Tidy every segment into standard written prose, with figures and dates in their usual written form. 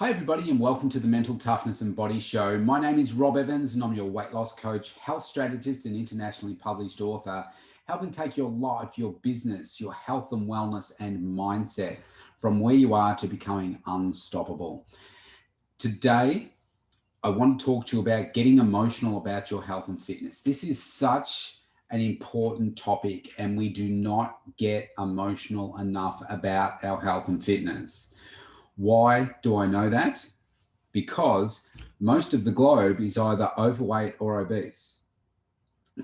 Hi, everybody, and welcome to the Mental Toughness and Body Show. My name is Rob Evans, and I'm your weight loss coach, health strategist, and internationally published author, helping take your life, your business, your health and wellness and mindset from where you are to becoming unstoppable. Today, I want to talk to you about getting emotional about your health and fitness. This is such an important topic, and we do not get emotional enough about our health and fitness. Why do I know that? Because most of the globe is either overweight or obese.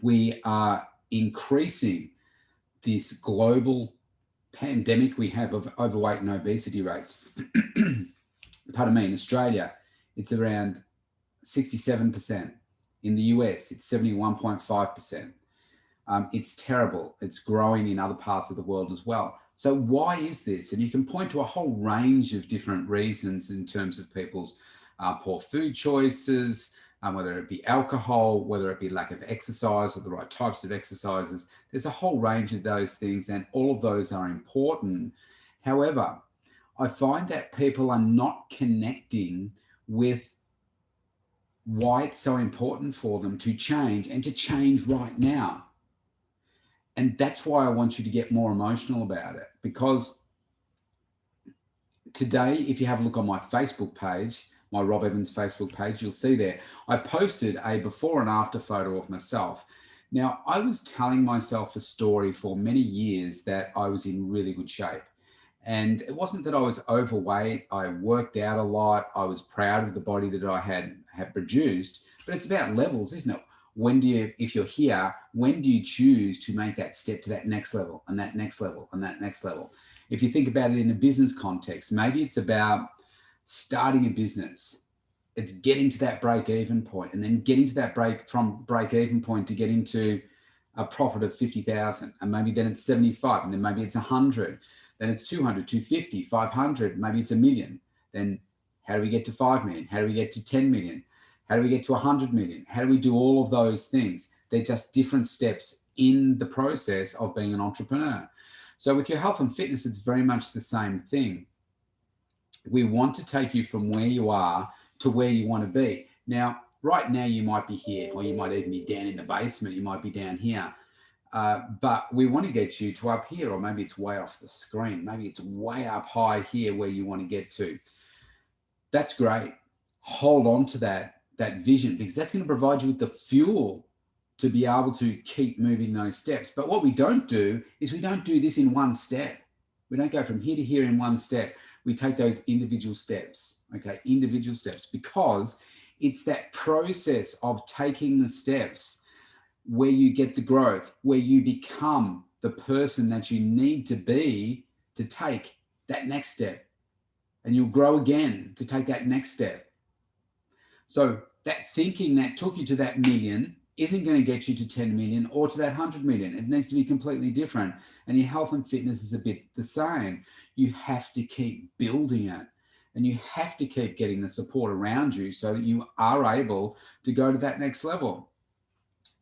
We are increasing this global pandemic we have of overweight and obesity rates. Pardon me, in Australia, it's around 67%. In the US, it's 71.5%. It's terrible. It's growing in other parts of the world as well. So why is this? And you can point to a whole range of different reasons in terms of people's poor food choices, whether it be alcohol, whether it be lack of exercise or the right types of exercises. There's a whole range of those things, and all of those are important. However, I find that people are not connecting with why it's so important for them to change and to change right now. And that's why I want you to get more emotional about it, because today, if you have a look on my Facebook page, my Rob Evans Facebook page, you'll see there, I posted a before and after photo of myself. Now, I was telling myself a story for many years that I was in really good shape. And it wasn't that I was overweight. I worked out a lot. I was proud of the body that I had produced, but it's about levels, isn't it? When do you, if you're here, when do you choose to make that step to that next level and that next level and that next level? If you think about it in a business context, maybe it's about starting a business. It's getting to that break-even point, and then getting to that break-even point to getting to a profit of 50,000, and maybe then it's 75, and then maybe it's 100, then it's 200, 250, 500, maybe it's a million. Then how do we get to 5 million? How do we get to 10 million? How do we get to 100 million? How do we do all of those things? They're just different steps in the process of being an entrepreneur. So with your health and fitness, it's very much the same thing. We want to take you from where you are to where you want to be. Now, right now, you might be here, or you might even be down in the basement. You might be down here. But we want to get you to up here, or maybe it's way off the screen. Maybe it's way up high here where you want to get to. That's great. Hold on to that vision, because that's going to provide you with the fuel to be able to keep moving those steps. But what we don't do is we don't do this in one step. We don't go from here to here in one step. We take those individual steps, okay? Individual steps, because it's that process of taking the steps where you get the growth, where you become the person that you need to be to take that next step. And you'll grow again to take that next step. So that thinking that took you to that million isn't going to get you to 10 million or to that 100 million. It needs to be completely different. And your health and fitness is a bit the same. You have to keep building it, and you have to keep getting the support around you so that you are able to go to that next level.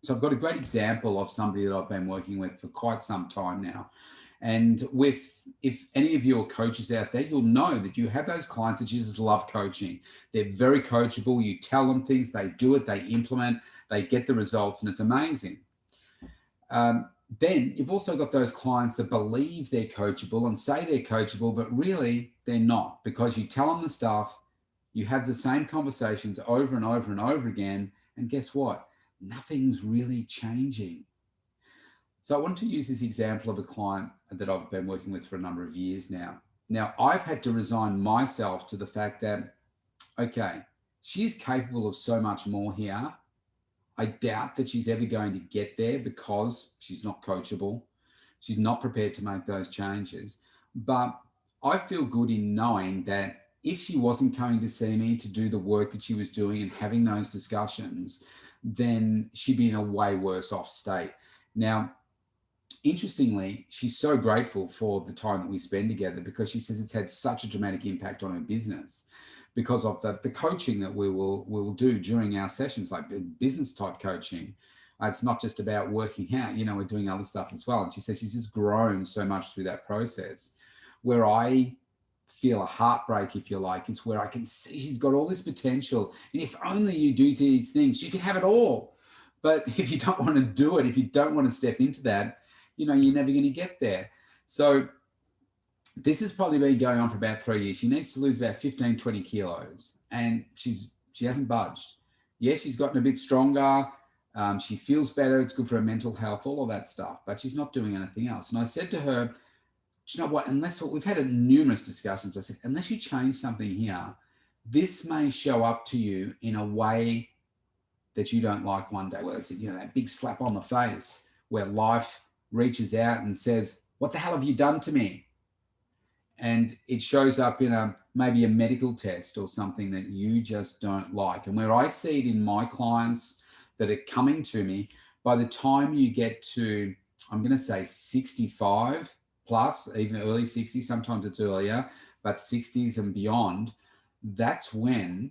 So I've got a great example of somebody that I've been working with for quite some time now. And if any of you are coaches out there, you'll know that you have those clients that you just love coaching. They're very coachable. You tell them things, they do it, they implement, they get the results, and it's amazing. Then you've also got those clients that believe they're coachable and say they're coachable, but really they're not, because you tell them the stuff, you have the same conversations over and over and over again, and guess what? Nothing's really changing. So I want to use this example of a client that I've been working with for a number of years now. Now, I've had to resign myself to the fact that, okay, she is capable of so much more here. I doubt that she's ever going to get there because she's not coachable. She's not prepared to make those changes. But I feel good in knowing that if she wasn't coming to see me to do the work that she was doing and having those discussions, then she'd be in a way worse off state. Now, interestingly, she's so grateful for the time that we spend together, because she says it's had such a dramatic impact on her business because of the coaching that we will do during our sessions, like the business type coaching. It's not just about working out, we're doing other stuff as well. And she says she's just grown so much through that process, where I feel a heartbreak, if you like. It's where I can see she's got all this potential. And if only you do these things, you can have it all. But if you don't want to do it, if you don't want to step into that, you're never going to get there. So this has probably been going on for about 3 years. She needs to lose about 15, 20 kilos. And she hasn't budged. Yes, she's gotten a bit stronger. She feels better. It's good for her mental health, all of that stuff. But she's not doing anything else. And I said to her, do you know what? We've had numerous discussions. I said, unless you change something here, this may show up to you in a way that you don't like one day. Well, it's that big slap on the face where life reaches out and says, what the hell have you done to me? And it shows up in maybe a medical test or something that you just don't like. And where I see it in my clients that are coming to me, by the time you get to, I'm going to say 65 plus, even early 60s, sometimes it's earlier, but 60s and beyond, that's when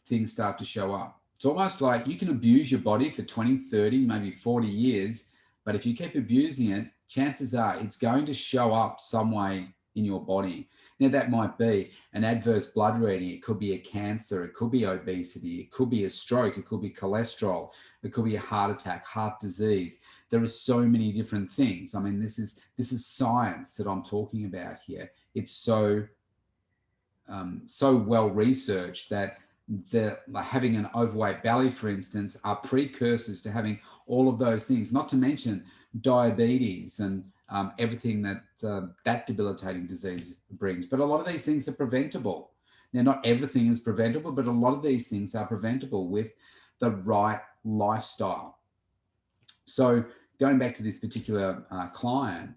things start to show up. It's almost like you can abuse your body for 20, 30, maybe 40 years, but if you keep abusing it, chances are it's going to show up some way in your body. Now, that might be an adverse blood reading. It could be a cancer. It could be obesity. It could be a stroke. It could be cholesterol. It could be a heart attack, heart disease. There are so many different things. I mean, this is science that I'm talking about here. It's so well researched that having an overweight belly, for instance, are precursors to having all of those things, not to mention diabetes and everything that debilitating disease brings. But a lot of these things are preventable. Now, not everything is preventable, but a lot of these things are preventable with the right lifestyle. So going back to this particular client,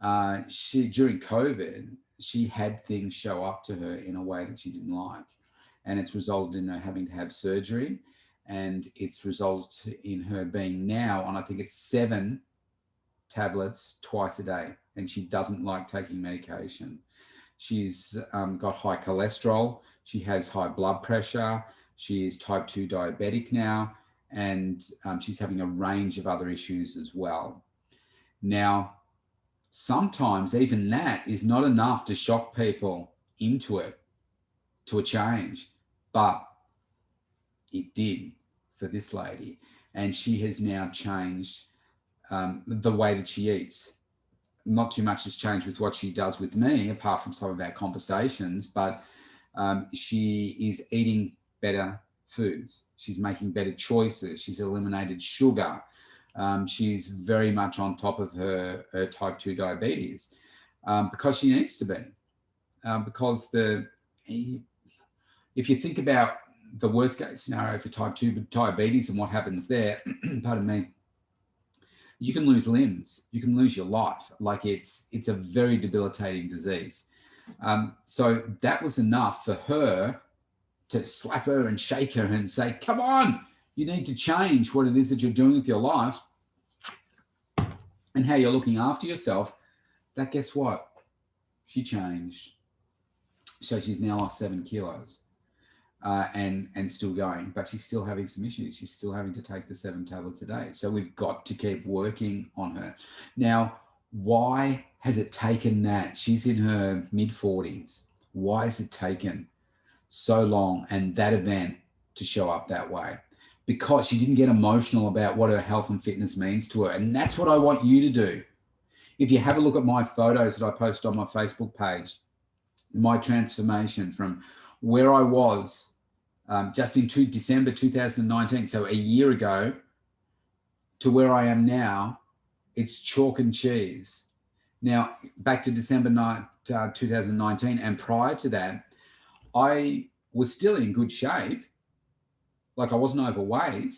during COVID, she had things show up to her in a way that she didn't like. And it's resulted in her having to have surgery. And it's resulted in her being now on, I think it's 7 tablets twice a day. And she doesn't like taking medication. She's got high cholesterol. She has high blood pressure. She is type 2 diabetic now. And she's having a range of other issues as well. Now, sometimes even that is not enough to shock people into it, to a change, but it did for this lady. And she has now changed the way that she eats. Not too much has changed with what she does with me, apart from some of our conversations, but she is eating better foods. She's making better choices. She's eliminated sugar. She's very much on top of her type 2 diabetes because she needs to be. Because if you think about the worst case scenario for type 2 diabetes and what happens there, pardon me, you can lose limbs. You can lose your life. Like it's a very debilitating disease. So that was enough for her to slap her and shake her and say, come on, you need to change what it is that you're doing with your life and how you're looking after yourself. That, guess what? She changed. So she's now lost 7 kilos and still going, but she's still having some issues. She's still having to take the 7 tablets a day. So we've got to keep working on her. Now, why has it taken that? She's in her mid-40s. Why has it taken so long and that event to show up that way? Because she didn't get emotional about what her health and fitness means to her. And that's what I want you to do. If you have a look at my photos that I post on my Facebook page, my transformation from where I was just in December 2019, so a year ago, to where I am now, it's chalk and cheese. Now, back to December 2019, and prior to that, I was still in good shape. Like I wasn't overweight.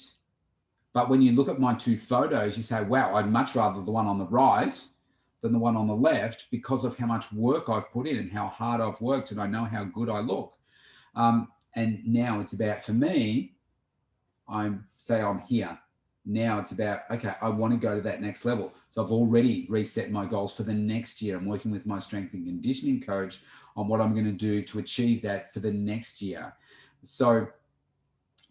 But when you look at my 2 photos, you say, wow, I'd much rather the one on the right than the one on the left because of how much work I've put in and how hard I've worked, and I know how good I look. And now it's about, for me, I'm here. Now it's about, okay, I want to go to that next level. So I've already reset my goals for the next year. I'm working with my strength and conditioning coach on what I'm going to do to achieve that for the next year. So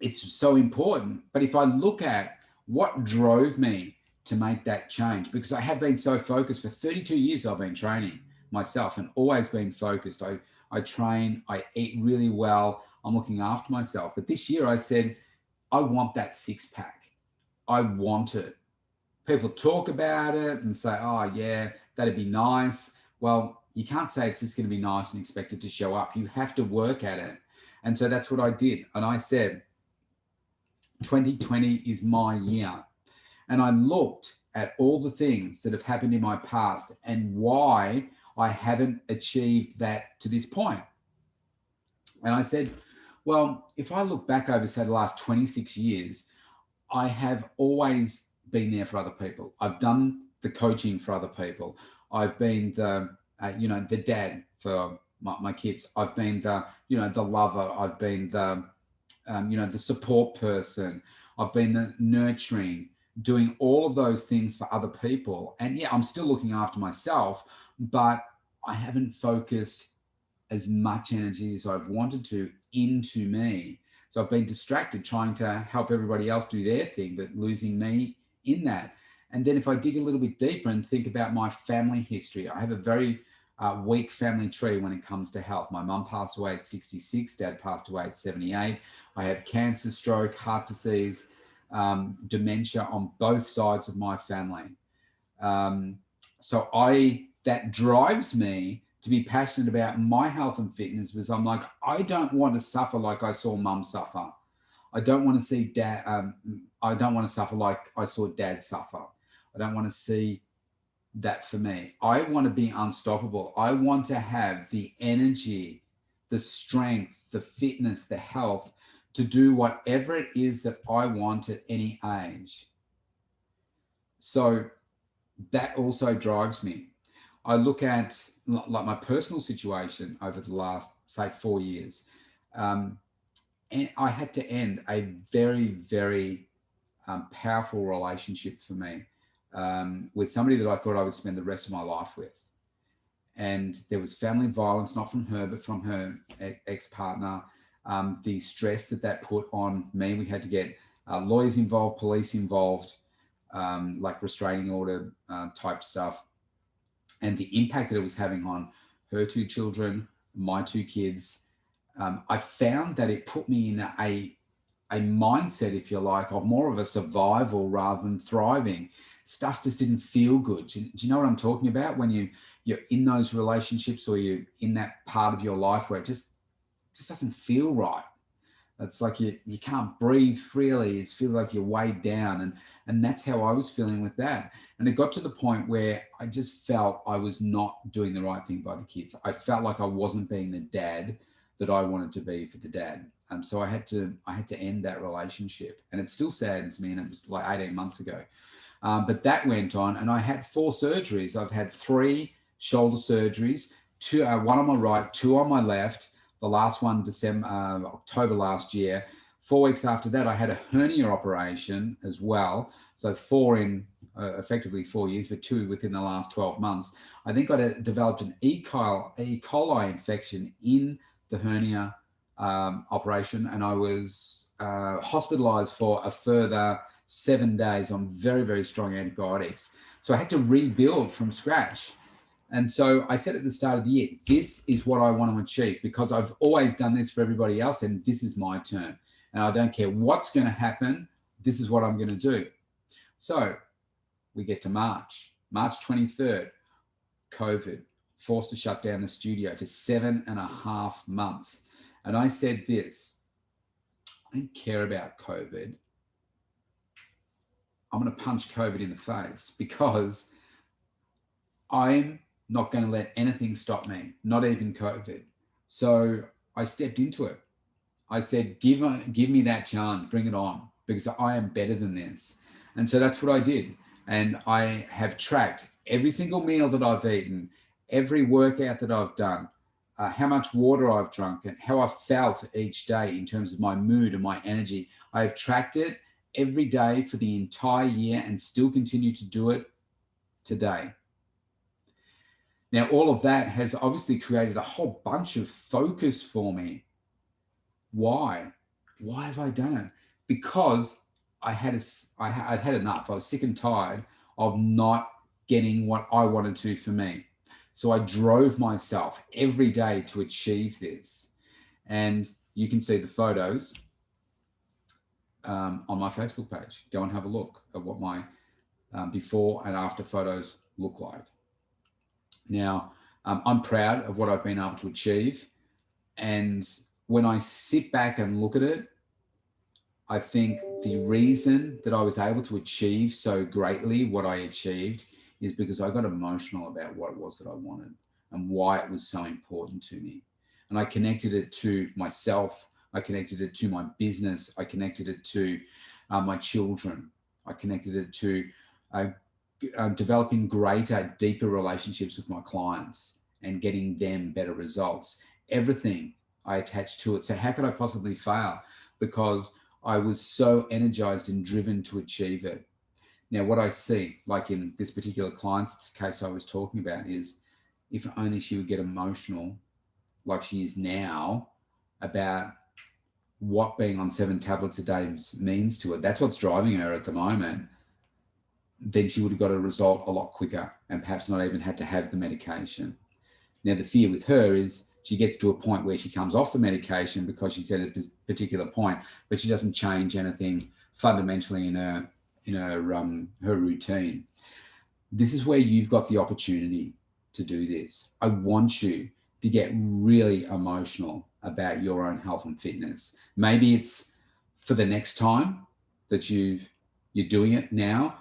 it's so important. But if I look at what drove me to make that change, because I have been so focused for 32 years, I've been training myself and always been focused. I train, I eat really well, I'm looking after myself. But this year I said, I want that six pack. I want it. People talk about it and say, oh, yeah, that'd be nice. Well, you can't say it's just going to be nice and expect it to show up. You have to work at it. And so that's what I did. And I said, 2020 is my year. And I looked at all the things that have happened in my past and why I haven't achieved that to this point. And I said, well, if I look back over, say, the last 26 years, I have always been there for other people. I've done the coaching for other people. I've been the dad for my kids. I've been the lover. I've been the support person. I've been the nurturing, doing all of those things for other people. And yeah, I'm still looking after myself, but I haven't focused as much energy as I've wanted to into me. So I've been distracted trying to help everybody else do their thing, but losing me in that. And then if I dig a little bit deeper and think about my family history, I have a very weak family tree when it comes to health. My mum passed away at 66, dad passed away at 78. I have cancer, stroke, heart disease, dementia on both sides of my family. So that drives me to be passionate about my health and fitness, because I'm like, I don't want to suffer like I saw mum suffer. I don't want to see dad. I don't want to suffer like I saw dad suffer. I don't want to see that for me. I want to be unstoppable. I want to have the energy, the strength, the fitness, the health to do whatever it is that I want at any age. So that also drives me. I look at like my personal situation over the last, say, 4 years. And I had to end a very, very powerful relationship for me with somebody that I thought I would spend the rest of my life with. And there was family violence, not from her, but from her ex-partner. The stress that put on me, we had to get lawyers involved, police involved, like restraining order type stuff. And the impact that it was having on her two children, my two kids, I found that it put me in a mindset, if you like, of more of a survival rather than thriving. Stuff just didn't feel good. Do you know what I'm talking about? When you're in those relationships or you're in that part of your life where it just doesn't feel right. It's like you can't breathe freely. It feels like you're weighed down. And that's how I was feeling with that. And it got to the point where I just felt I was not doing the right thing by the kids. I felt like I wasn't being the dad that I wanted to be for the dad. So I had to end that relationship. And it still saddens me. And it was like 18 months ago. But that went on, and I had 4 surgeries. I've had 3 shoulder surgeries, 2, one on my right, 2 on my left. The last one, October last year. 4 weeks after that, I had a hernia operation as well. So 4 in effectively 4 years, but 2 within the last 12 months. I think I developed an E. coli infection in the hernia operation, and I was hospitalized for a further 7 days on very, very strong antibiotics. So I had to rebuild from scratch. And so I said at the start of the year, this is what I want to achieve, because I've always done this for everybody else, and this is my turn. And I don't care what's going to happen. This is what I'm going to do. So we get to March 23rd, COVID, forced to shut down the studio for 7.5 months. And I said this, I don't care about COVID. I'm going to punch COVID in the face, because I'm not going to let anything stop me, not even COVID. So I stepped into it. I said, give me that challenge, bring it on, because I am better than this. And so that's what I did. And I have tracked every single meal that I've eaten, every workout that I've done, how much water I've drunk, and how I felt each day in terms of my mood and my energy. I have tracked it every day for the entire year and still continue to do it today. Now, all of that has obviously created a whole bunch of focus for me. Why? Why have I done it? Because I'd had enough. I was sick and tired of not getting what I wanted to for me. So I drove myself every day to achieve this. And you can see the photos on my Facebook page. Go and have a look at what my before and after photos look like. Now, I'm proud of what I've been able to achieve. And when I sit back and look at it, I think the reason that I was able to achieve so greatly what I achieved is because I got emotional about what it was that I wanted and why it was so important to me. And I connected it to myself. I connected it to my business. I connected it to my children. I connected it to developing greater, deeper relationships with my clients and getting them better results. Everything I attached to it. So how could I possibly fail? Because I was so energized and driven to achieve it. Now, what I see, like in this particular client's case I was talking about, is if only she would get emotional like she is now about what being on 7 tablets a day means to her. That's what's driving her at the moment. Then she would have got a result a lot quicker and perhaps not even had to have the medication. Now, the fear with her is she gets to a point where she comes off the medication because she's at a particular point, but she doesn't change anything fundamentally in her routine. This is where you've got the opportunity to do this. I want you to get really emotional about your own health and fitness. Maybe it's for the next time that you're doing it now.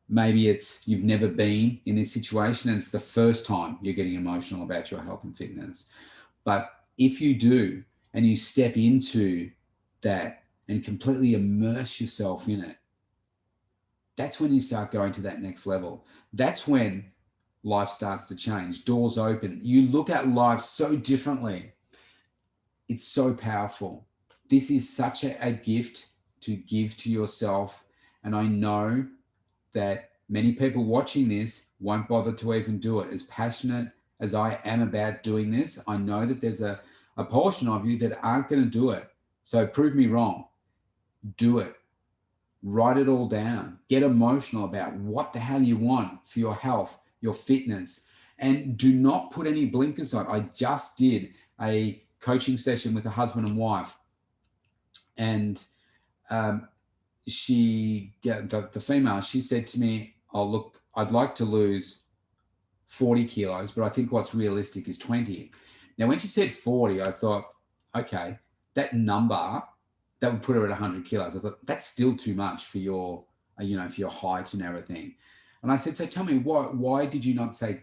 Maybe it's you've never been in this situation and it's the first time you're getting emotional about your health and fitness. But if you do and you step into that and completely immerse yourself in it, that's when you start going to that next level. That's when life starts to change. Doors open. You look at life so differently. It's so powerful. This is such a gift to give to yourself. And I know that many people watching this won't bother to even do it. As passionate as I am about doing this, I know that there's a portion of you that aren't going to do it. So prove me wrong. Do it. Write it all down. Get emotional about what the hell you want for your health, your fitness, and do not put any blinkers on. I just did a coaching session with a husband and wife, and the female, she said to me, "Oh, look, I'd like to lose 40 kilos, but I think what's realistic is 20." Now, when she said 40, I thought, okay, that number, that would put her at 100 kilos. I thought, that's still too much for your, for your height and everything. And I said, so tell me, why did you not say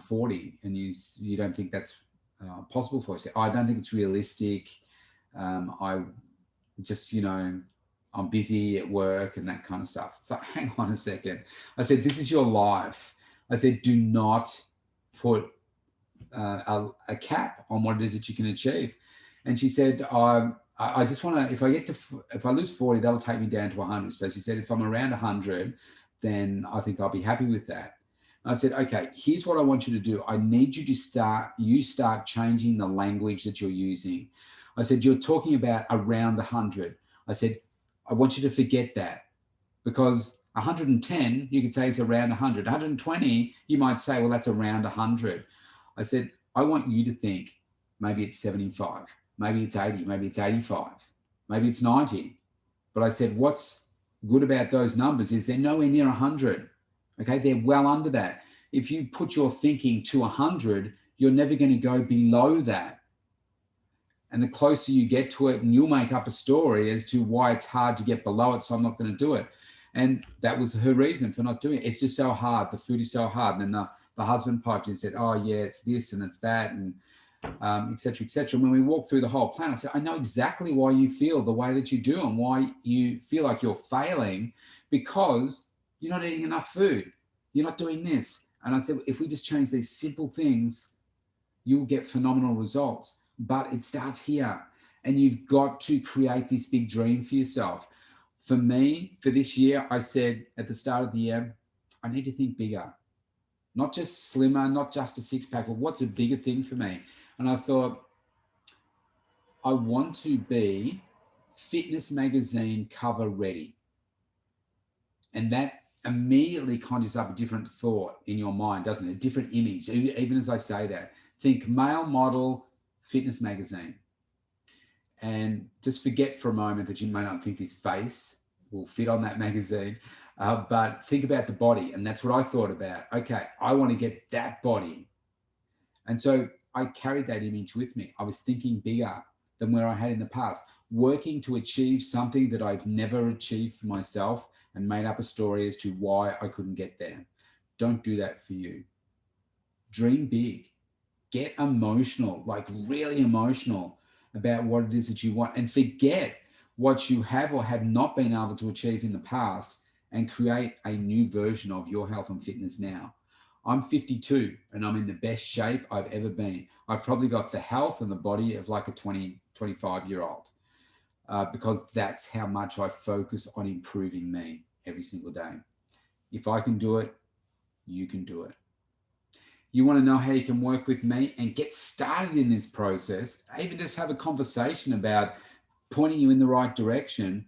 40? And you don't think that's possible for us? I don't think it's realistic. I just, I'm busy at work and that kind of stuff. It's like, hang on a second. I said, this is your life. I said, do not put a cap on what it is that you can achieve. And she said, I just want to, if I lose 40, that'll take me down to 100. So she said, if I'm around 100, then I think I'll be happy with that. And I said, okay, here's what I want you to do. I need you to start changing the language that you're using. I said, you're talking about around 100. I said, I want you to forget that, because 110, you could say is around 100. 120, you might say, well, that's around 100. I said, I want you to think maybe it's 75, maybe it's 80, maybe it's 85, maybe it's 90. But I said, what's good about those numbers is they're nowhere near 100. Okay, they're well under that. If you put your thinking to 100, you're never going to go below that. And the closer you get to it, and you'll make up a story as to why it's hard to get below it, so I'm not going to do it. And that was her reason for not doing it. It's just so hard. The food is so hard. And then the husband piped in and said, oh, yeah, it's this and it's that, and et cetera, et cetera. And when we walked through the whole plan, I said, I know exactly why you feel the way that you do and why you feel like you're failing, because you're not eating enough food. You're not doing this. And I said, if we just change these simple things, you'll get phenomenal results. But it starts here, and you've got to create this big dream for yourself. For me, for this year, I said at the start of the year, I need to think bigger, not just slimmer, not just a six pack, but what's a bigger thing for me? And I thought, I want to be Fitness Magazine cover ready. And that immediately conjures up a different thought in your mind, doesn't it? A different image. Even as I say that, think male model fitness magazine, and just forget for a moment that you may not think his face will fit on that magazine, but think about the body. And that's what I thought about. Okay, I want to get that body. And so I carried that image with me. I was thinking bigger than where I had in the past, working to achieve something that I've never achieved for myself, and made up a story as to why I couldn't get there. Don't do that for you. Dream big. Get emotional, like really emotional about what it is that you want, and forget what you have or have not been able to achieve in the past, and create a new version of your health and fitness now. I'm 52 and I'm in the best shape I've ever been. I've probably got the health and the body of like a 20, 25-year-old, because that's how much I focus on improving me every single day. If I can do it, you can do it. You want to know how you can work with me and get started in this process, even just have a conversation about pointing you in the right direction,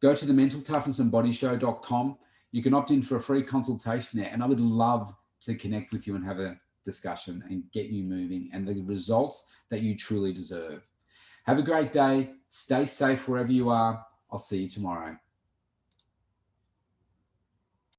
go to the mentaltoughnessandbodyshow.com. You can opt in for a free consultation there, and I would love to connect with you and have a discussion and get you moving and the results that you truly deserve. Have a great day. Stay safe wherever you are. I'll see you tomorrow.